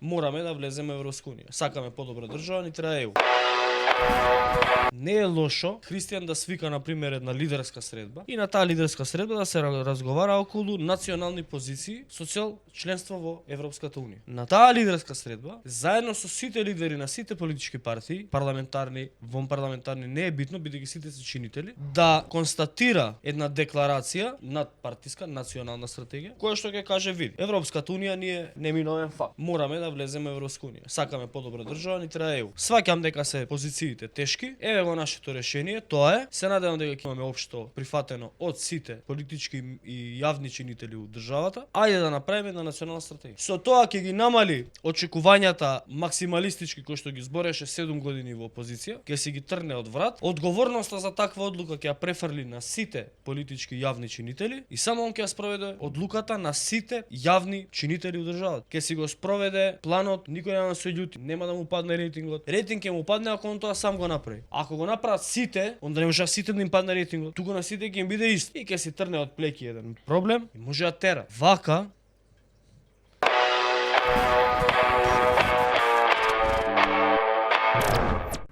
Мораме да влеземе во Европска унија. Сакаме подобра држава, ни треба ЕУ. Не е лошо христијан да свика на пример една лидерска средба и на таа лидерска средба да се разговара околу национални позиции со цел членство во Европската унија. На таа лидерска средба, заедно со сите лидери на сите политички партии, парламентарни, вонпарламентарни, не е битно, бидејќи сите се чинители, да констатира една декларација надпартиска национална стратегија, која што ќе каже види, Европската унија ни е неминовен факт. Мораме да влеземе во Европска унија. Сакаме подобра држава, ни треба ЕУ. Сваќам дека се позициите тешки. Еве го нашето решение, тоа е. Се надевам дека ќе имаме општо прифатено од сите политички и јавни чинители у државата. Ајде да направиме една национална стратегија. Со тоа ќе ги намали очекувањата максималистички кои што ги збореше 7 години во опозиција, ќе си ги трне од врат. Одговорноста за таква одлука ќе ја префрли на сите политички јавни чинители и само он ќе ја спроведе одлуката на сите јавни чинители у државата. Ќе си го спроведе планот, никој нема да се љути, нема да му падне рейтингот. Рейтинг ќе му падне ако он тоа сам го направи. Ако го направат сите, онда не може сите да им падне рейтингот. Туку на сите ќе им биде ист и ќе си трне од плеки еден проблем и може да тера. Вака